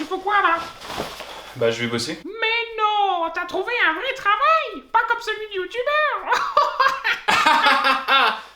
fous quoi là? Bah je vais bosser. Mais non, t'as trouvé un vrai travail, pas comme celui du youtubeur.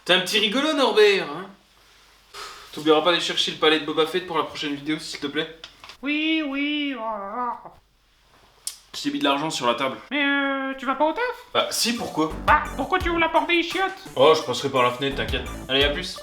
T'es un petit rigolo Norbert, hein. T'oublieras pas d'aller chercher le palais de Boba Fett pour la prochaine vidéo s'il te plaît. Oui, oui. Oh. Je t'ai mis de l'argent sur la table. Mais tu vas pas au taf? Bah si, pourquoi? Bah, pourquoi tu ouvres la porte des chiottes? Oh, je passerai par la fenêtre, t'inquiète. Allez, à plus.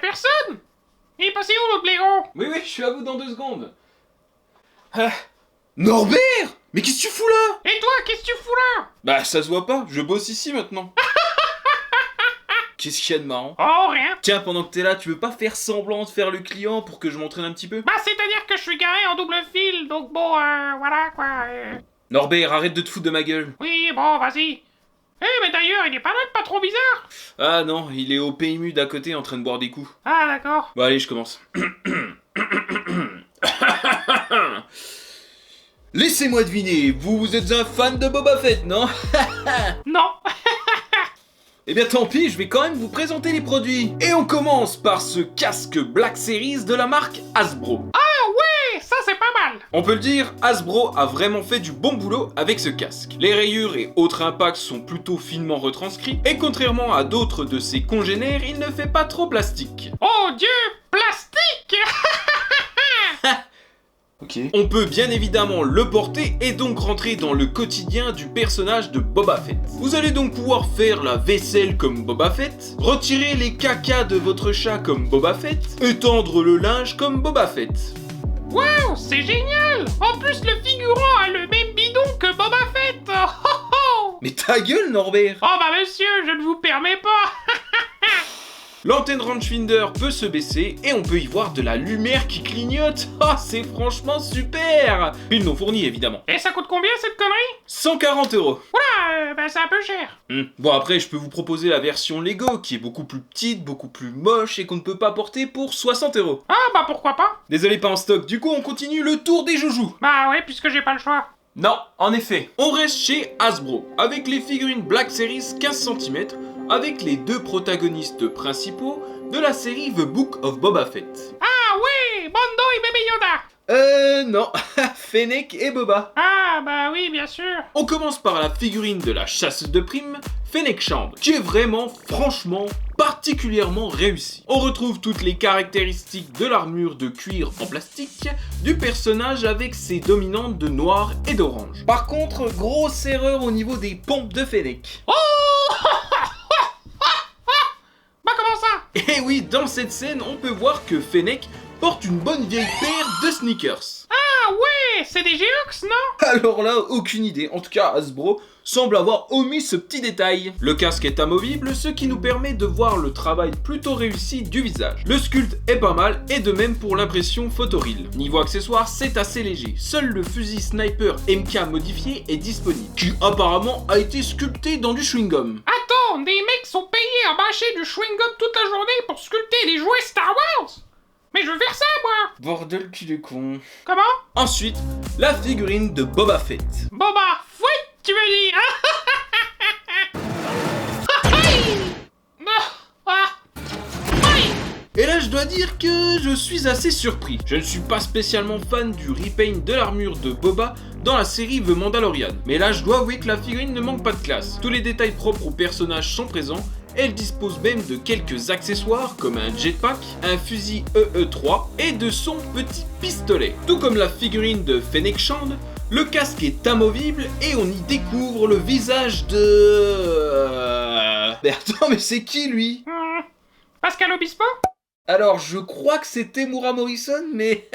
Personne? Il est passé où l'autre blaireau? Oui, je suis à vous dans 2 secondes. Ah. Norbert! Mais qu'est-ce que tu fous là? Et toi, qu'est-ce que tu fous là? Bah ça se voit pas, je bosse ici maintenant. Qu'est-ce qu'il y a de marrant? Oh, rien. Tiens, pendant que t'es là, tu veux pas faire semblant de faire le client pour que je m'entraîne un petit peu? Bah, c'est-à-dire que je suis garé en double fil, donc bon, voilà quoi. Norbert, arrête de te foutre de ma gueule. Oui, bon, vas-y. Mais d'ailleurs, il est pas là, pas trop bizarre. Ah non, il est au PMU d'à côté en train de boire des coups. Ah, d'accord. Bon allez, je commence. Laissez-moi deviner, vous êtes un fan de Boba Fett, non? Non. Eh bien tant pis, je vais quand même vous présenter les produits. Et on commence par ce casque Black Series de la marque Hasbro. Ah ouais, ça c'est pas mal. On peut le dire, Hasbro a vraiment fait du bon boulot avec ce casque. Les rayures et autres impacts sont plutôt finement retranscrits, et contrairement à d'autres de ses congénères, il ne fait pas trop plastique. Oh Dieu, plastique. Ok. On peut bien évidemment le porter et donc rentrer dans le quotidien du personnage de Boba Fett. Vous allez donc pouvoir faire la vaisselle comme Boba Fett, retirer les cacas de votre chat comme Boba Fett, étendre le linge comme Boba Fett. Waouh, c'est génial. En plus, le figurant a le même bidon que Boba Fett. Oh, oh. Mais ta gueule Norbert! Oh bah monsieur, je ne vous permets pas. L'antenne rangefinder peut se baisser et on peut y voir de la lumière qui clignote. Ah, c'est franchement super! Pile non fournie évidemment. Et ça coûte combien cette connerie? 140 €. Oula, bah c'est un peu cher. Bon après je peux vous proposer la version Lego qui est beaucoup plus petite, beaucoup plus moche et qu'on ne peut pas porter pour 60 €. Ah bah pourquoi pas. Désolé pas en stock, du coup on continue le tour des joujoux. Bah ouais, puisque j'ai pas le choix. Non, en effet. On reste chez Hasbro, avec les figurines Black Series 15 cm, avec les 2 protagonistes principaux de la série The Book of Boba Fett. Ah ouais, Mando et Bébé Yoda. Non, Fennec et Boba. Ah bah oui, bien sûr. On commence par la figurine de la chasseuse de primes, Fennec Shand, qui est vraiment, franchement, particulièrement réussie. On retrouve toutes les caractéristiques de l'armure de cuir en plastique du personnage avec ses dominantes de noir et d'orange. Par contre, grosse erreur au niveau des pompes de Fennec. Oh. Bah comment ça? Et oui, dans cette scène, on peut voir que Fennec porte une bonne vieille paire de sneakers. Ah ouais, c'est des Geox, non? Alors là, aucune idée. En tout cas, Hasbro semble avoir omis ce petit détail. Le casque est amovible, ce qui nous permet de voir le travail plutôt réussi du visage. Le sculpte est pas mal, et de même pour l'impression photoreal. Niveau accessoires, c'est assez léger. Seul le fusil sniper MK modifié est disponible, qui apparemment a été sculpté dans du chewing-gum. Attends, des mecs sont payés à mâcher du chewing-gum toute la journée pour sculpter les jouets Star Wars? Mais je veux faire ça, moi! Bordel qu'il est con. Comment? Ensuite, la figurine de Boba Fett. Boba Fett, tu veux dire? Et là, je dois dire que je suis assez surpris. Je ne suis pas spécialement fan du repaint de l'armure de Boba dans la série The Mandalorian. Mais là, je dois avouer que la figurine ne manque pas de classe. Tous les détails propres au personnage sont présents. Elle dispose même de quelques accessoires comme un jetpack, un fusil EE3 et de son petit pistolet. Tout comme la figurine de Fennec Shand, le casque est amovible et on y découvre le visage de... Mais attends, mais c'est qui lui? Pascal Obispo? Alors, je crois que c'était Moura Morrison, mais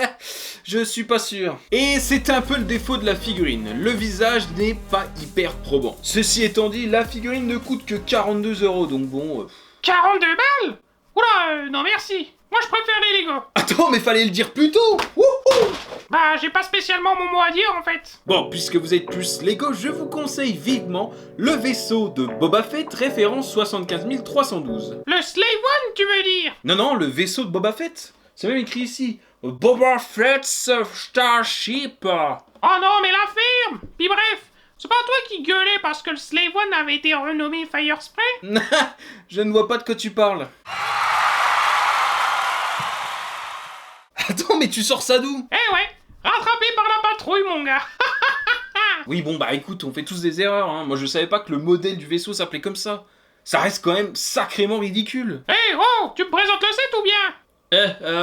je suis pas sûr. Et c'est un peu le défaut de la figurine. Le visage n'est pas hyper probant. Ceci étant dit, la figurine ne coûte que 42 €, donc bon... 42 balles? Oula, non merci. Moi je préfère les Lego. Attends, mais fallait le dire plus tôt. Wouhou. Bah, j'ai pas spécialement mon mot à dire en fait. Bon, puisque vous êtes plus Lego, je vous conseille vivement le vaisseau de Boba Fett, référence 75 312. Le Slave One, tu veux dire? Non, le vaisseau de Boba Fett. C'est même écrit ici. Boba Fett's Starship. Oh non, mais la ferme. Puis bref, c'est pas toi qui gueulais parce que le Slave One avait été renommé Fire Spray? Je ne vois pas de quoi tu parles. Attends, mais tu sors ça d'où? Eh ouais, rattrapé par la patrouille, mon gars. Oui, bon, bah écoute, on fait tous des erreurs, hein. Moi, je savais pas que le modèle du vaisseau s'appelait comme ça. Ça reste quand même sacrément ridicule. Eh oh, tu me présentes le set ou bien?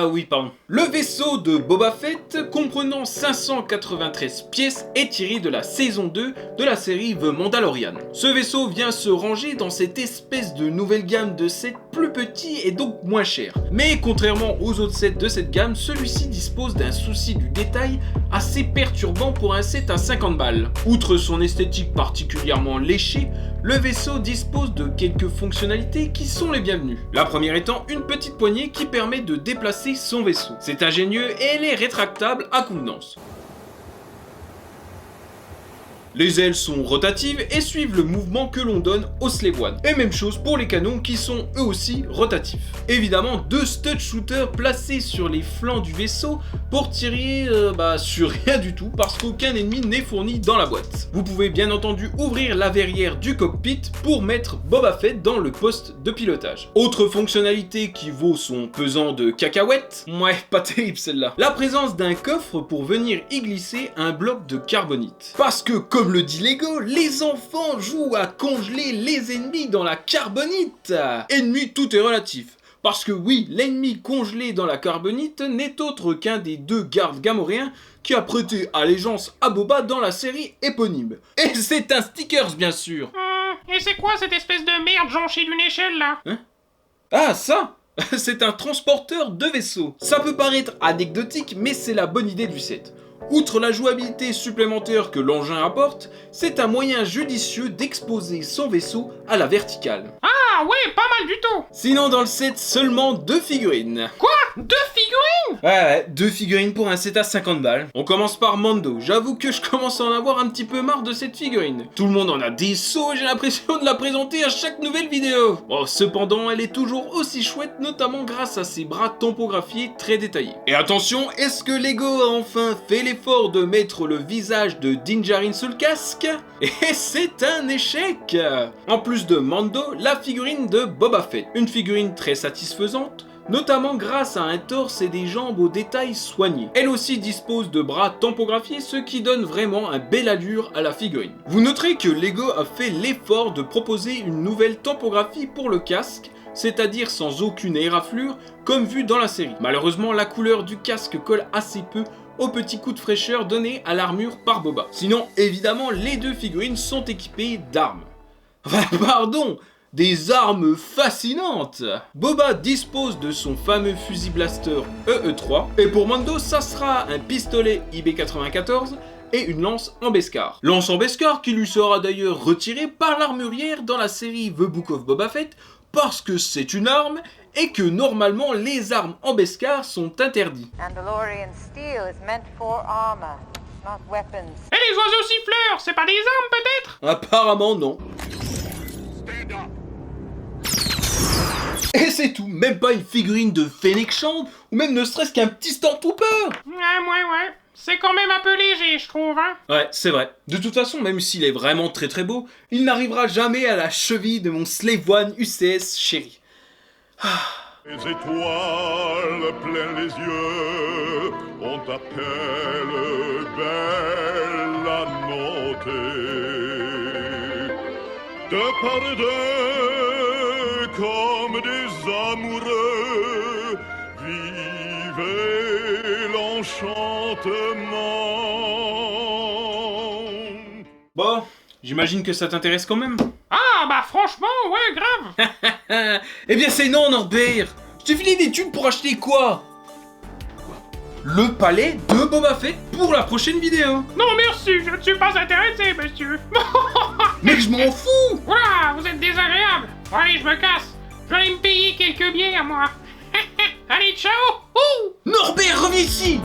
Oui, pardon. Le vaisseau de Boba Fett, comprenant 593 pièces, est tiré de la saison 2 de la série The Mandalorian. Ce vaisseau vient se ranger dans cette espèce de nouvelle gamme de sets plus petits et donc moins chers. Mais contrairement aux autres sets de cette gamme, celui-ci dispose d'un souci du détail assez perturbant pour un set à 50 balles. Outre son esthétique particulièrement léchée, le vaisseau dispose de quelques fonctionnalités qui sont les bienvenues. La première étant une petite poignée qui permet de déplacer son vaisseau. C'est ingénieux et elle est rétractable à convenance. Les ailes sont rotatives et suivent le mouvement que l'on donne au Slave One. Et même chose pour les canons qui sont eux aussi rotatifs. Évidemment, 2 stud shooters placés sur les flancs du vaisseau pour tirer sur rien du tout parce qu'aucun ennemi n'est fourni dans la boîte. Vous pouvez bien entendu ouvrir la verrière du cockpit pour mettre Boba Fett dans le poste de pilotage. Autre fonctionnalité qui vaut son pesant de cacahuètes, ouais, pas terrible celle-là. La présence d'un coffre pour venir y glisser un bloc de carbonite. Parce que comme le dit Lego, les enfants jouent à congeler les ennemis dans la carbonite. Ennemi, tout est relatif. Parce que oui, l'ennemi congelé dans la carbonite n'est autre qu'un des 2 gardes gamoréens qui a prêté allégeance à Boba dans la série éponyme. Et c'est un stickers bien sûr. Et c'est quoi cette espèce de merde jonchée d'une échelle là? Hein? Ah ça c'est un transporteur de vaisseau. Ça peut paraître anecdotique, mais c'est la bonne idée du set. Outre la jouabilité supplémentaire que l'engin apporte, c'est un moyen judicieux d'exposer son vaisseau à la verticale. Ah ouais, pas mal du tout. Sinon dans le set, seulement 2 figurines. Quoi? 2 figurines? Ouais, 2 figurines pour un set à 50 balles. On commence par Mando. J'avoue que je commence à en avoir un petit peu marre de cette figurine. Tout le monde en a des sauts et j'ai l'impression de la présenter à chaque nouvelle vidéo. Bon, cependant, elle est toujours aussi chouette, notamment grâce à ses bras tampographiés très détaillés. Et attention, est-ce que Lego a enfin fait l'effort de mettre le visage de Din Djarin sous le casque? Et c'est un échec. En plus de Mando, la figurine de Boba Fett. Une figurine très satisfaisante, notamment grâce à un torse et des jambes aux détails soignés. Elle aussi dispose de bras tampographiés, ce qui donne vraiment un bel allure à la figurine. Vous noterez que Lego a fait l'effort de proposer une nouvelle tampografie pour le casque, c'est-à-dire sans aucune éraflure, comme vu dans la série. Malheureusement, la couleur du casque colle assez peu au petit coup de fraîcheur donné à l'armure par Boba. Sinon, évidemment, les 2 figurines sont équipées d'armes. Enfin, pardon, des armes fascinantes. Boba dispose de son fameux fusil blaster EE3, et pour Mando, ça sera un pistolet IB-94 et une lance en Beskar. Lance en Beskar qui lui sera d'ailleurs retirée par l'armurière dans la série The Book of Boba Fett, parce que c'est une arme et que normalement les armes en Beskar sont interdites. Mandalorian steel is meant for armor, not weapons. Et les oiseaux siffleurs, c'est pas des armes peut-être? Apparemment non. Et c'est tout, même pas une figurine de Fennec Shand, ou même ne serait-ce qu'un petit Stormtrooper. Ouais. C'est quand même un peu léger, je trouve, hein. Ouais, c'est vrai. De toute façon, même s'il est vraiment très très beau, il n'arrivera jamais à la cheville de mon Slave One UCS chéri. Les étoiles plein les yeux, on t'appelle belle à noter. De part et deux, comme des amoureux, vivez l'enchantement. Bon, j'imagine que ça t'intéresse quand même. Ah bah franchement, ouais, grave. Eh bien c'est non, Norbert. Je t'ai filé des thunes pour acheter quoi? Le palais de Boba Fett pour la prochaine vidéo. Non merci, je ne suis pas intéressé, monsieur. Mec, je m'en fous. Voilà, vous êtes désagréable. Bon, allez, je me casse. Je vais aller me payer quelques bières, moi. Allez, ciao. Ouh. Norbert, reviens ici.